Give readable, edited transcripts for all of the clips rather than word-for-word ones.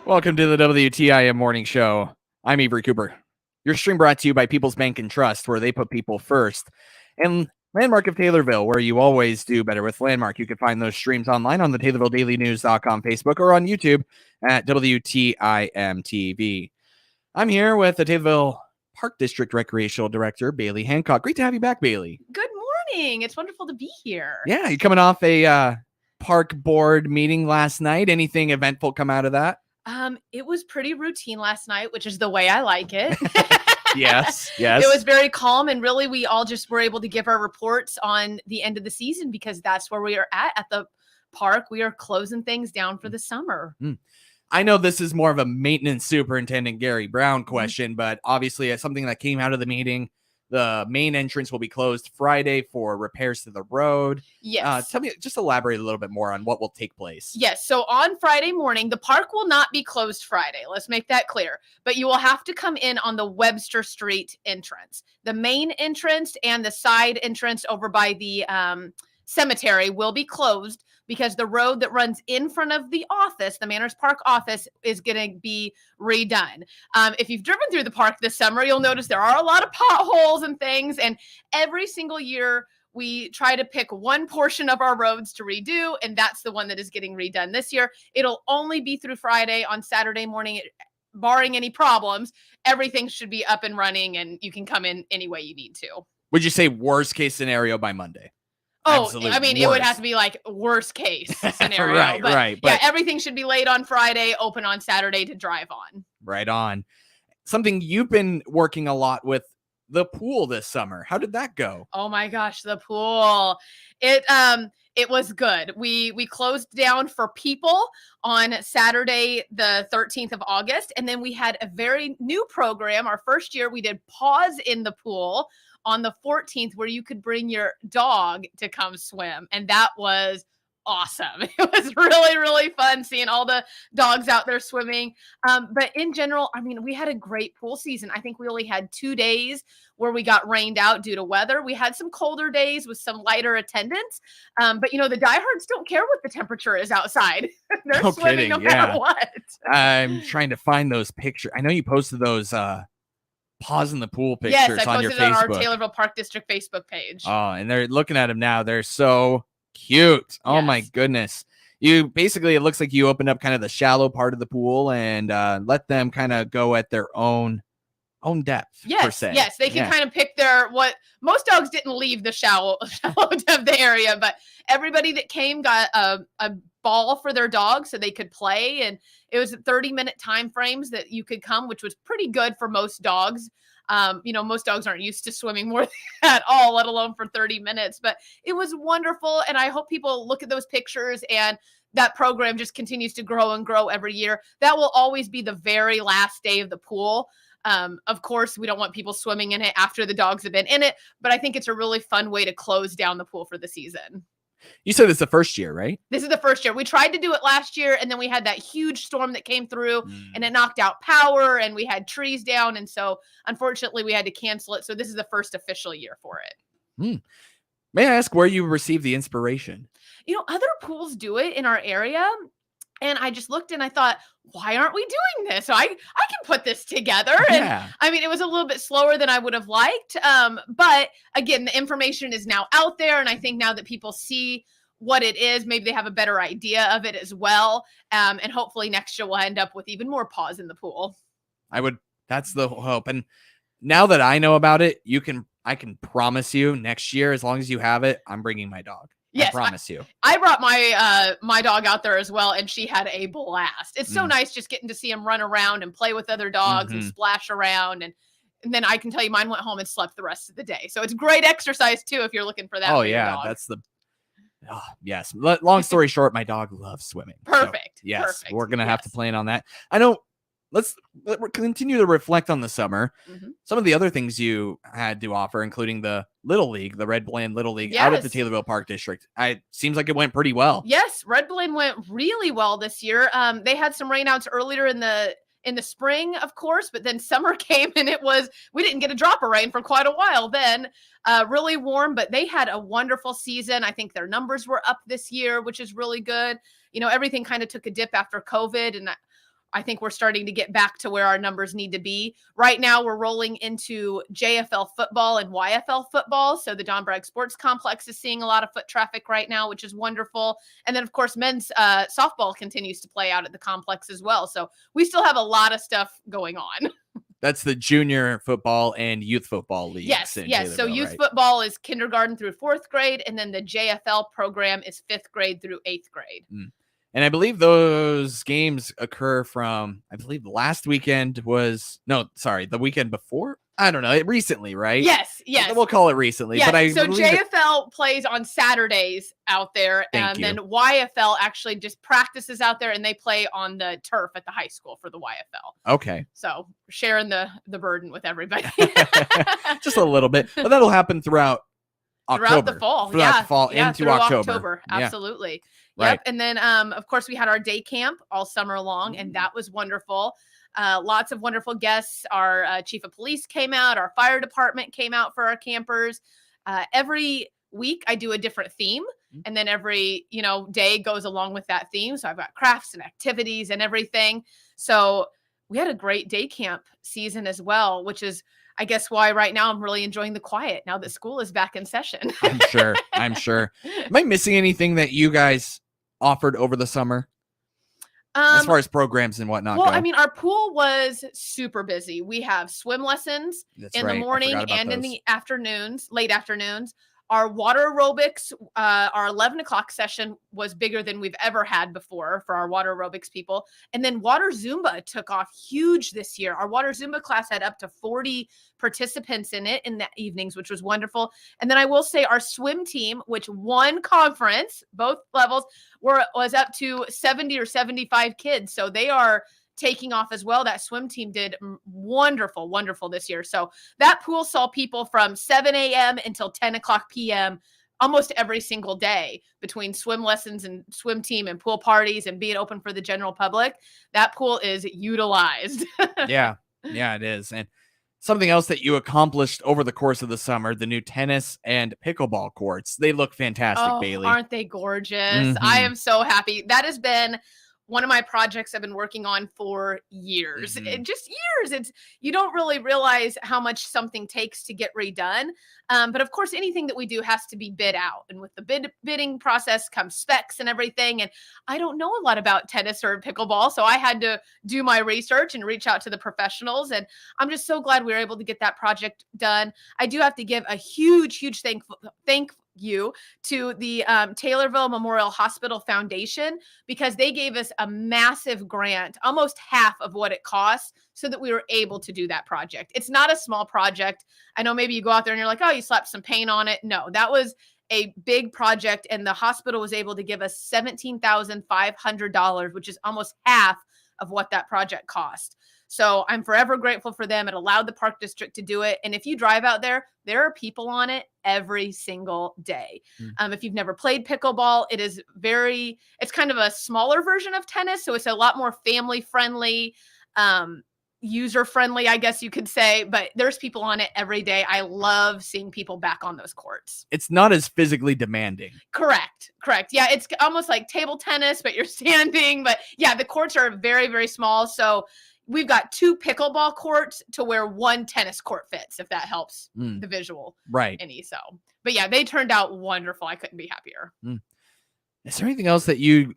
Welcome to the WTIM Morning Show. I'm Avery Cooper. Your stream brought to you by People's Bank and Trust, where they put people first. And Landmark of Taylorville, where you always do better with Landmark. You can find those streams online on the TaylorvilleDailyNews.com Facebook or on YouTube at WTIM TV. I'm here with the Taylorville Park District Recreational Director, Bailey Hancock. Great to have you back, Bailey. Good morning. It's wonderful to be here. Yeah, you coming off a park board meeting last night. Anything eventful come out of that? It was pretty routine last night, which is the way I like it. Yes. It was very calm, and really we all just were able to give our reports on the end of the season because that's where we are at the park. We are closing things down for the summer. I know this is more of a maintenance superintendent Gary Brown question, but obviously it's something that came out of the meeting. The main entrance will be closed Friday for repairs to the road. Yes. Tell me, just elaborate a little bit more on what will take place. Yes. So on Friday morning, the park will not be closed Friday. Let's make that clear. But you will have to come in on the Webster Street entrance. The main entrance and the side entrance over by the cemetery will be closed because the road that runs in front of the office, the Manners Park office, is going to be redone. If you've driven through the park this summer, you'll notice there are a lot of potholes and things. And every single year, we try to pick one portion of our roads to redo, and that's the one that is getting redone this year. It'll only be through Friday. On Saturday morning, barring any problems, everything should be up and running, and you can come in any way you need to. Would you say worst case scenario by Monday? Oh, I mean, it would have to be like worst case scenario. Right. But yeah, everything should be laid on Friday, open on Saturday to drive on. Right on. Something you've been working a lot with, the pool this summer. How did that go? Oh my gosh, the pool. It was good. We closed down for people on Saturday, the 13th of August. And then we had a very new program. Our first year, we did Pause in the Pool on the 14th, where you could bring your dog to come swim. And that was awesome. It was really, really fun seeing all the dogs out there swimming. But in general, I mean, we had a great pool season. I think we only had 2 days where we got rained out due to weather. We had some colder days with some lighter attendance. But, you know, the diehards don't care what the temperature is outside. They're swimming no matter what. I'm trying to find those pictures. I know you posted those Pause in the Pool pictures on your Facebook. Yes, I posted it on our Taylorville Park District Facebook page. Oh, and they're looking at them now. They're so cute. Oh my goodness. You basically, it looks like you opened up kind of the shallow part of the pool and let them kind of go at their own depth. Per se. Yes, they can kind of pick what most dogs didn't leave the shallow depth area, but everybody that came got a ball for their dog so they could play, and it was 30-minute time frames that you could come, which was pretty good for most dogs. You know, most dogs aren't used to swimming more than that at all, let alone for 30 minutes. But it was wonderful. And I hope people look at those pictures, and that program just continues to grow and grow every year. That will always be the very last day of the pool. Of course, we don't want people swimming in it after the dogs have been in it, but I think it's a really fun way to close down the pool for the season. You said it's the first year, right? This is the first year. We tried to do it last year, and then we had that huge storm that came through, and it knocked out power, and we had trees down, and so unfortunately we had to cancel it. So this is the first official year for it. May I ask where you received the inspiration? You know, other pools do it in our area. And I just looked and I thought, why aren't we doing this? So I can put this together. And I mean, it was a little bit slower than I would have liked. But again, the information is now out there. And I think now that people see what it is, maybe they have a better idea of it as well. And hopefully next year we'll end up with even more Pause in the Pool. That's the hope. And now that I know about it, I can promise you next year, as long as you have it, I'm bringing my dog. Yes, I promise you. I brought my dog out there as well, and she had a blast. It's so nice just getting to see him run around and play with other dogs and splash around. And then I can tell you mine went home and slept the rest of the day. So it's great exercise, too, if you're looking for that. Oh, yeah. That's yes. Long story short, my dog loves swimming. Perfect. So, yes, perfect. We're going to have to plan on that. I know. Let's continue to reflect on the summer. Some of the other things you had to offer, including the Little League, the Red Blend Little League out at the Taylorville Park District. It seems like it went pretty well. Yes, Red Blend went really well this year. They had some rainouts earlier in the spring, of course, but then summer came and we didn't get a drop of rain for quite a while then. Really warm, but they had a wonderful season. I think their numbers were up this year, which is really good. You know, everything kind of took a dip after COVID, and I think we're starting to get back to where our numbers need to be. Right now, we're rolling into JFL football and YFL football. So the Don Bragg Sports Complex is seeing a lot of foot traffic right now, which is wonderful. And then, of course, men's softball continues to play out at the complex as well. So we still have a lot of stuff going on. That's the junior football and youth football leagues. Yes. So youth football is kindergarten through 4th grade, and then the JFL program is 5th grade through 8th grade. And I believe those games occur from, I believe last weekend was, the weekend before. I don't know. Recently, right? Yes. We'll call it recently. Yes. But so JFL plays on Saturdays out there, and then YFL actually just practices out there, and they play on the turf at the high school for the YFL. Okay. So sharing the burden with everybody. Just a little bit. But that'll happen throughout October. Throughout the fall. Into October. Absolutely. Right. Yep. And then, of course, we had our day camp all summer long, and that was wonderful. Lots of wonderful guests. Our chief of police came out. Our fire department came out for our campers. Every week I do a different theme, and then every, day goes along with that theme. So I've got crafts and activities and everything. So we had a great day camp season as well, which is, I guess, why right now I'm really enjoying the quiet now that school is back in session. I'm sure. Am I missing anything that you guys offered over the summer as far as programs and whatnot? Well, I mean, our pool was super busy. We have swim lessons in the morning and in the afternoons, late afternoons. Our water aerobics, our 11 o'clock session was bigger than we've ever had before for our water aerobics people. And then water Zumba took off huge this year. Our water Zumba class had up to 40 participants in it in the evenings, which was wonderful. And then I will say our swim team, which won conference, both levels, was up to 70 or 75 kids. So they are taking off as well. That swim team did wonderful this year. So that pool saw people from 7 a.m. until 10 o'clock p.m. almost every single day between swim lessons and swim team and pool parties and being open for the general public. That pool is utilized. Yeah, it is. And something else that you accomplished over the course of the summer, the new tennis and pickleball courts. They look fantastic, Bailey. Aren't they gorgeous? I am so happy. That has been one of my projects I've been working on for years. Just years. You don't really realize how much something takes to get redone. But of course, anything that we do has to be bid out. And with the bidding process comes specs and everything. And I don't know a lot about tennis or pickleball. So I had to do my research and reach out to the professionals. And I'm just so glad we were able to get that project done. I do have to give a huge thank you to the Taylorville Memorial Hospital Foundation, because they gave us a massive grant, almost half of what it costs, so that we were able to do that project. It's not a small project. I know maybe you go out there and you're like, oh, you slapped some paint on it. No, that was a big project, and the hospital was able to give us $17,500, which is almost half of what that project cost. So I'm forever grateful for them. It allowed the park district to do it. And if you drive out there are people on it every single day. If you've never played pickleball, it's kind of a smaller version of tennis. So it's a lot more family friendly, user friendly, I guess you could say, but there's people on it every day. I love seeing people back on those courts. It's not as physically demanding. Correct. Yeah, it's almost like table tennis, but you're standing. But yeah, the courts are very, very small. So we've got 2 pickleball courts to where 1 tennis court fits, if that helps the visual. Right. So, but yeah, they turned out wonderful. I couldn't be happier. Is there anything else that you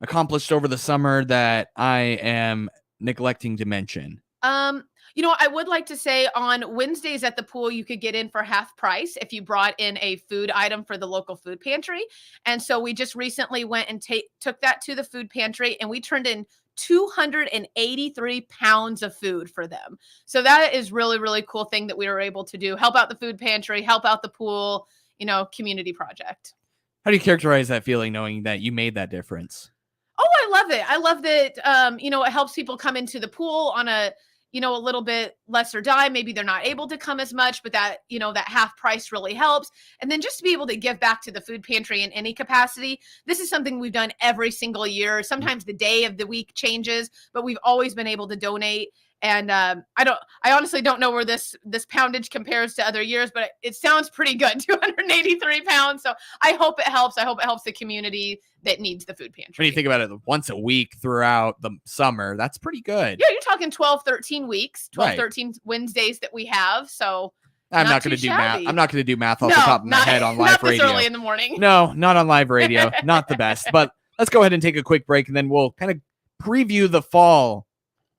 accomplished over the summer that I am neglecting to mention? I would like to say on Wednesdays at the pool, you could get in for half price if you brought in a food item for the local food pantry. And so we just recently went and took that to the food pantry, and we turned in 283 pounds of food for them. So that is really, really cool thing that we were able to do. Help out the food pantry, help out the pool, community project. How do you characterize that feeling knowing that you made that difference? Oh, I love it. I love that, it helps people come into the pool on a little bit lesser dime. Maybe they're not able to come as much, but that, that half price really helps. And then just to be able to give back to the food pantry in any capacity. This is something we've done every single year. Sometimes the day of the week changes, but we've always been able to donate. And I honestly don't know where this poundage compares to other years, but it sounds pretty good. 283 pounds. So I hope it helps. I hope it helps the community that needs the food pantry. When you think about it, once a week throughout the summer, that's pretty good. Yeah, you're talking 12, 13 weeks, 12, Right. 13 Wednesdays that we have. So I'm not going to do math. I'm not going to do math off the top of my head on live radio. Not this early in the morning. No, not on live radio. Not the best. But let's go ahead and take a quick break, and then we'll kind of preview the fall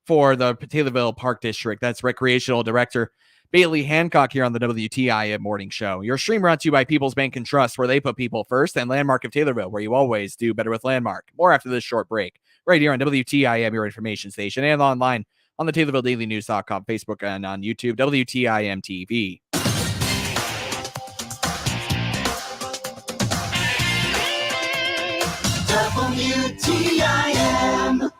for the Taylorville Park District. That's Recreational Director Bailey Hancock here on the WTIM Morning Show. Your stream brought to you by People's Bank and Trust, where they put people first, and Landmark of Taylorville, where you always do better with Landmark. More after this short break, right here on WTIM, your information station, and online on the TaylorvilleDailyNews.com, Facebook, and on YouTube, WTIM TV. WTIM.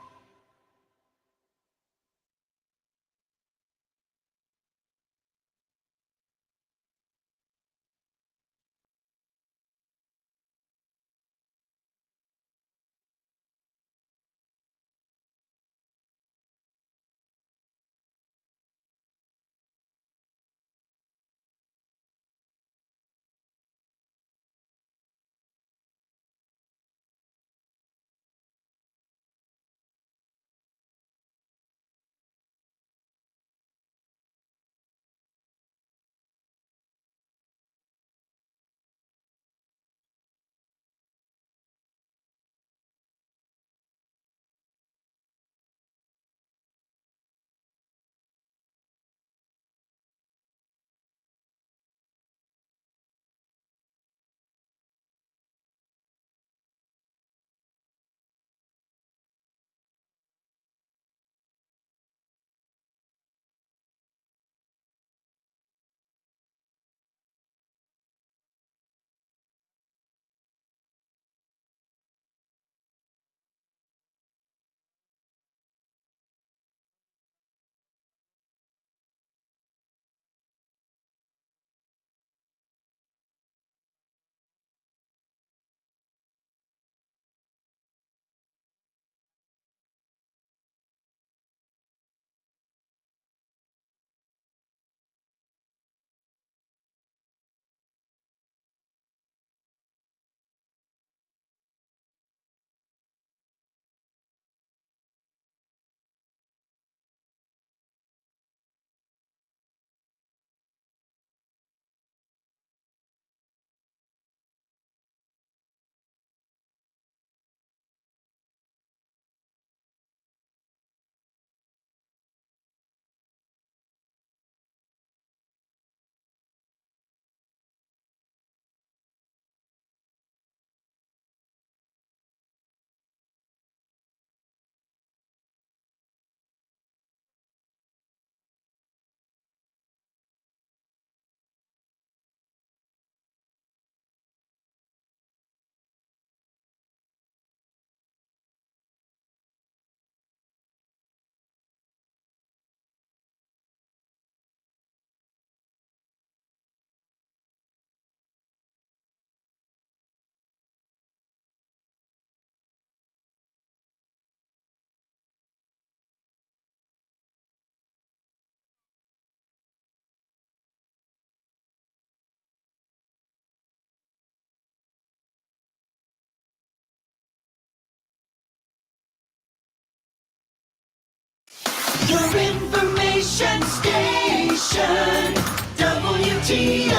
Your information station, WTIM.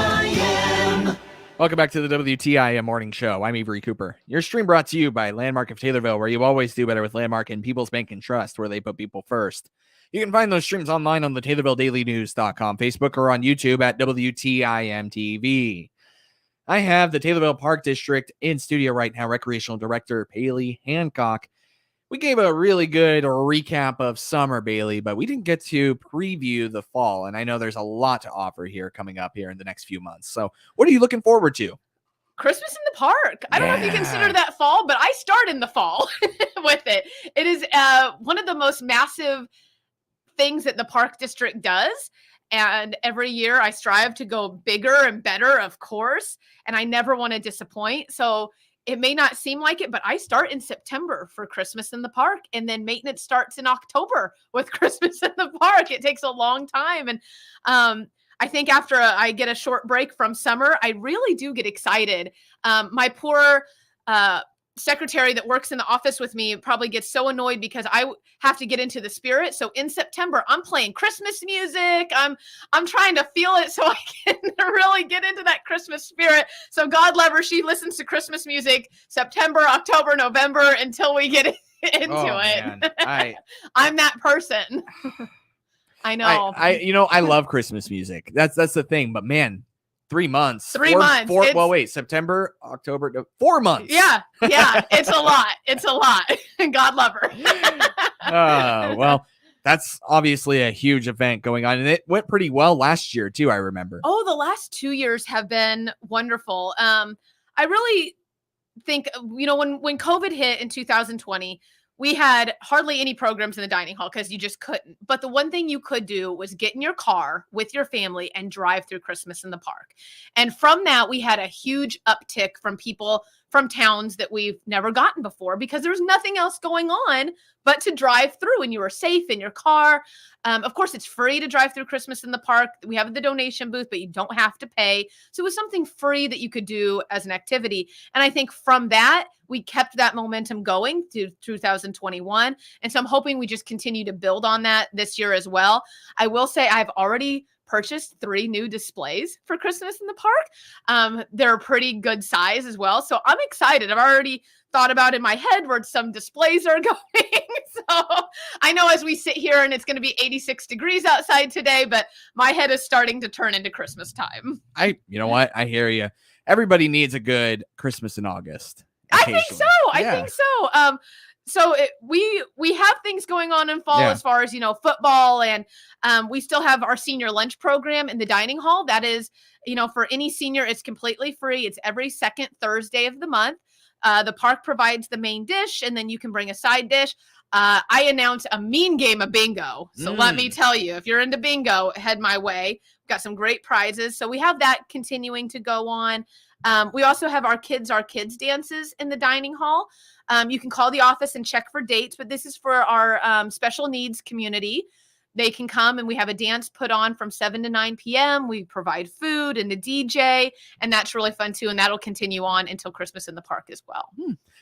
Welcome back to the WTIM Morning Show. I'm Avery Cooper. Your stream brought to you by Landmark of Taylorville, where you always do better with Landmark and People's Bank and Trust, where they put people first. You can find those streams online on the TaylorvilleDailyNews.com, Facebook, or on YouTube at WTIM TV. I have the Taylorville Park District in studio right now, Recreational Director Bailey Hancock. We gave a really good recap of summer, Bailey, but we didn't get to preview the fall. And I know there's a lot to offer here coming up here in the next few months. So what are you looking forward to? Christmas in the park. I don't know if you consider that fall, but I start in the fall with it. It is one of the most massive things that the park district does. And every year I strive to go bigger and better, of course. And I never want to disappoint. So it may not seem like it, but I start in September for Christmas in the park, and then maintenance starts in October with Christmas in the park. It takes a long time. And I think after I get a short break from summer, I really do get excited. My poor secretary that works in the office with me probably gets so annoyed because I have to get into the spirit. So in September, I'm playing Christmas music. I'm trying to feel it so I can really get into that Christmas spirit. So God love her, she listens to Christmas music September, October, November until we get into it. Man. I'm that person. I know. I love Christmas music. That's the thing. But man, 3 months. 3 months. Well, wait, September, October, 4 months. Yeah. It's a lot. It's a lot. God love her. Well, that's obviously a huge event going on, and it went pretty well last year too, I remember. Oh, the last 2 years have been wonderful. I really think, when COVID hit in 2020, we had hardly any programs in the dining hall because you just couldn't. But the one thing you could do was get in your car with your family and drive through Christmas in the park. And from that, we had a huge uptick from people from towns that we've never gotten before because there was nothing else going on but to drive through, and you were safe in your car. Of course, it's free to drive through Christmas in the park. We have the donation booth, but you don't have to pay. So it was something free that you could do as an activity. And I think from that, we kept that momentum going through 2021. And so I'm hoping we just continue to build on that this year as well. I will say I've already purchased 3 new displays for Christmas in the park. They're a pretty good size as well. So I'm excited. I've already thought about in my head where some displays are going. So I know as we sit here and it's going to be 86 degrees outside today, but my head is starting to turn into Christmas time. You know what? I hear you. Everybody needs a good Christmas in August. I think so. I think so. So we have things going on in fall as far as, football, and we still have our senior lunch program in the dining hall. That is, for any senior, it's completely free. It's every second Thursday of the month. The park provides the main dish, and then you can bring a side dish. I announced a mean game of bingo. So let me tell you, if you're into bingo, head my way. We've got some great prizes. So we have that continuing to go on. We also have our kids dances in the dining hall. You can call the office and check for dates, but this is for our special needs community. They can come, and we have a dance put on from 7 to 9 p.m. We provide food and a DJ, and that's really fun too. And that'll continue on until Christmas in the park as well.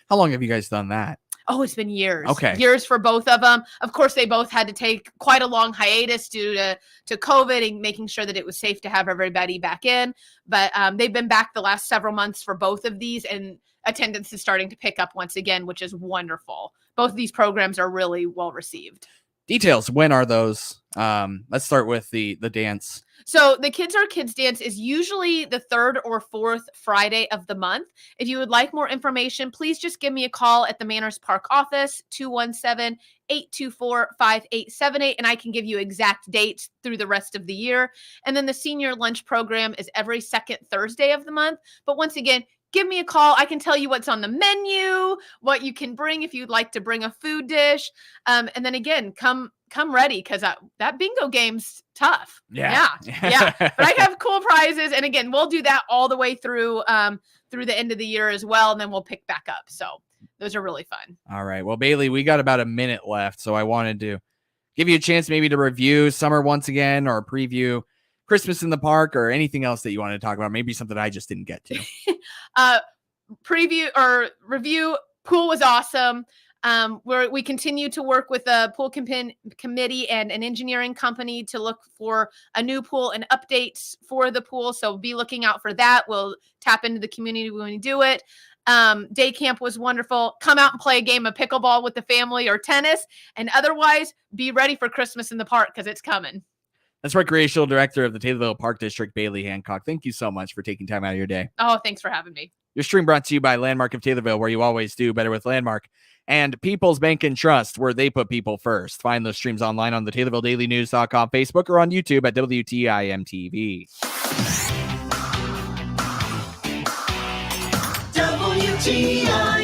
How long have you guys done that? Oh, it's been years. Okay. Years for both of them. Of course, they both had to take quite a long hiatus due to COVID and making sure that it was safe to have everybody back in. But they've been back the last several months for both of these, and attendance is starting to pick up once again, which is wonderful. Both of these programs are really well received. Details. When are those? Let's start with the dance. So the Kids Dance is usually the 3rd or 4th Friday of the month. If you would like more information, please just give me a call at the Manners Park office, 217-824-5878, and I can give you exact dates through the rest of the year. And then the senior lunch program is every second Thursday of the month. But once again, give me a call. I can tell you what's on the menu, what you can bring if you'd like to bring a food dish. And then again, come ready, because that bingo game's tough. Yeah. But I have cool prizes. And again, we'll do that all the way through the end of the year as well. And then we'll pick back up. So those are really fun. All right. Well, Bailey, we got about a minute left. So I wanted to give you a chance maybe to review summer once again, or preview Christmas in the park, or anything else that you wanted to talk about. Maybe something I just didn't get to. Preview or review. Pool was awesome. We continue to work with a pool committee and an engineering company to look for a new pool and updates for the pool. So be looking out for that. We'll tap into the community when we do it. Day camp was wonderful. Come out and play a game of pickleball with the family or tennis, and otherwise be ready for Christmas in the park, because it's coming. That's Recreational Director of the Taylorville Park District, Bailey Hancock. Thank you so much for taking time out of your day. Oh, thanks for having me. Your stream brought to you by Landmark of Taylorville, where you always do better with Landmark, and People's Bank and Trust, where they put people first. Find those streams online on the TaylorvilleDailyNews.com, Facebook, or on YouTube at WTIM TV. WTIM.